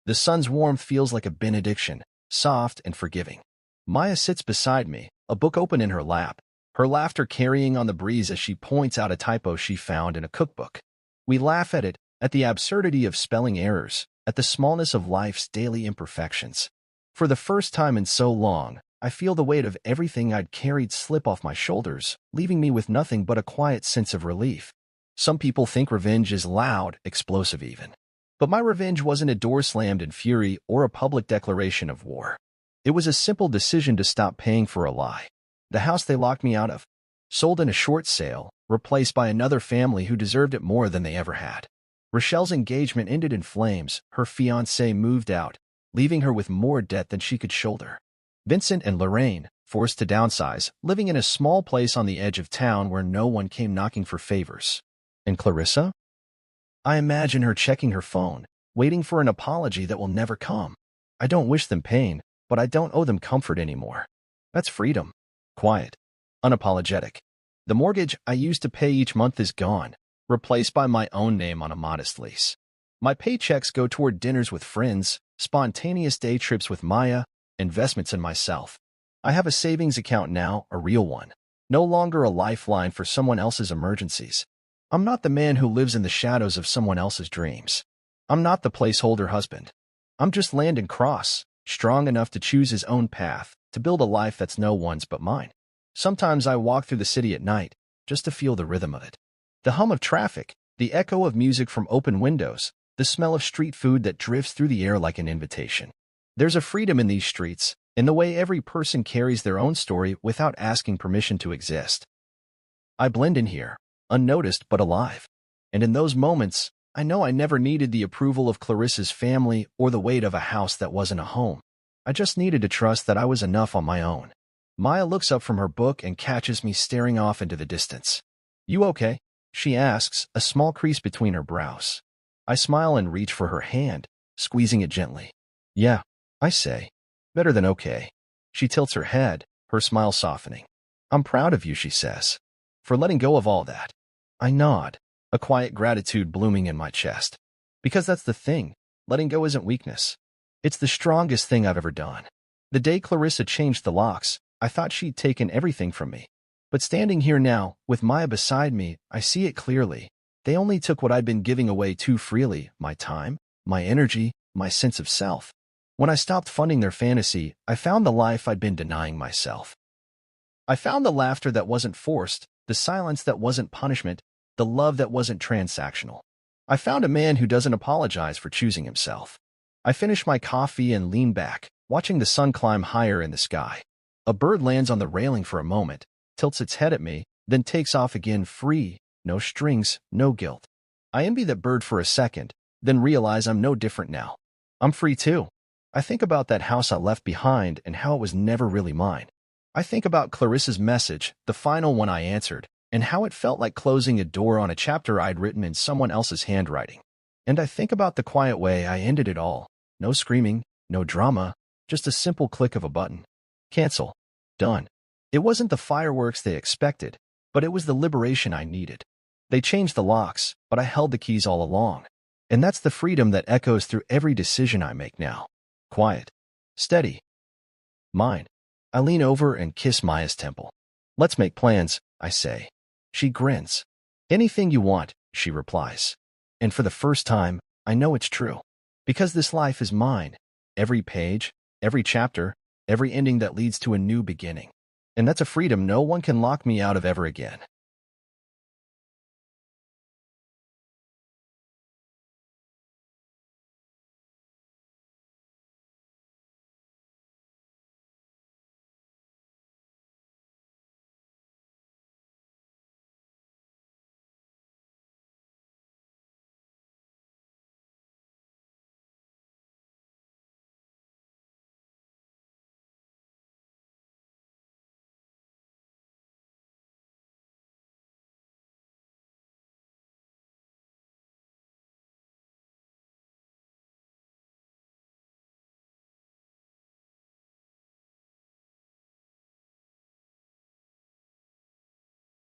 The sun's warmth feels like a benediction, soft and forgiving. Maya sits beside me, a book open in her lap, her laughter carrying on the breeze as she points out a typo she found in a cookbook. We laugh at it, at the absurdity of spelling errors, at the smallness of life's daily imperfections. For the first time in so long, I feel the weight of everything I'd carried slip off my shoulders, leaving me with nothing but a quiet sense of relief. Some people think revenge is loud, explosive even. But my revenge wasn't a door slammed in fury or a public declaration of war. It was a simple decision to stop paying for a lie. The house they locked me out of, sold in a short sale, replaced by another family who deserved it more than they ever had. Rochelle's engagement ended in flames, her fiancé moved out, leaving her with more debt than she could shoulder. Vincent and Lorraine, forced to downsize, living in a small place on the edge of town where no one came knocking for favors. And Clarissa? I imagine her checking her phone, waiting for an apology that will never come. I don't wish them pain, but I don't owe them comfort anymore. That's freedom. Quiet. Unapologetic. The mortgage I used to pay each month is gone, replaced by my own name on a modest lease. My paychecks go toward dinners with friends, spontaneous day trips with Maya, investments in myself. I have a savings account now, a real one. No longer a lifeline for someone else's emergencies. I'm not the man who lives in the shadows of someone else's dreams. I'm not the placeholder husband. I'm just Landon Cross, strong enough to choose his own path, to build a life that's no one's but mine. Sometimes I walk through the city at night, just to feel the rhythm of it. The hum of traffic, the echo of music from open windows, the smell of street food that drifts through the air like an invitation. There's a freedom in these streets, in the way every person carries their own story without asking permission to exist. I blend in here, unnoticed but alive. And in those moments, I know I never needed the approval of Clarissa's family or the weight of a house that wasn't a home. I just needed to trust that I was enough on my own. Maya looks up from her book and catches me staring off into the distance. "You okay?" she asks, a small crease between her brows. I smile and reach for her hand, squeezing it gently. "Yeah," I say. "Better than okay." She tilts her head, her smile softening. "I'm proud of you," she says, "for letting go of all that." I nod, a quiet gratitude blooming in my chest. Because that's the thing, letting go isn't weakness. It's the strongest thing I've ever done. The day Clarissa changed the locks, I thought she'd taken everything from me. But standing here now, with Maya beside me, I see it clearly. They only took what I'd been giving away too freely, my time, my energy, my sense of self. When I stopped funding their fantasy, I found the life I'd been denying myself. I found the laughter that wasn't forced, the silence that wasn't punishment, the love that wasn't transactional. I found a man who doesn't apologize for choosing himself. I finish my coffee and lean back, watching the sun climb higher in the sky. A bird lands on the railing for a moment, tilts its head at me, then takes off again free, no strings, no guilt. I envy that bird for a second, then realize I'm no different now. I'm free too. I think about that house I left behind and how it was never really mine. I think about Clarissa's message, the final one I answered, and how it felt like closing a door on a chapter I'd written in someone else's handwriting. And I think about the quiet way I ended it all. No screaming, no drama, just a simple click of a button. Cancel. Done. It wasn't the fireworks they expected, but it was the liberation I needed. They changed the locks, but I held the keys all along. And that's the freedom that echoes through every decision I make now. Quiet. Steady. Mine. I lean over and kiss Maya's temple. "Let's make plans," I say. She grins. "Anything you want," she replies. And for the first time, I know it's true. Because this life is mine. Every page, every chapter, every ending that leads to a new beginning. And that's a freedom no one can lock me out of ever again.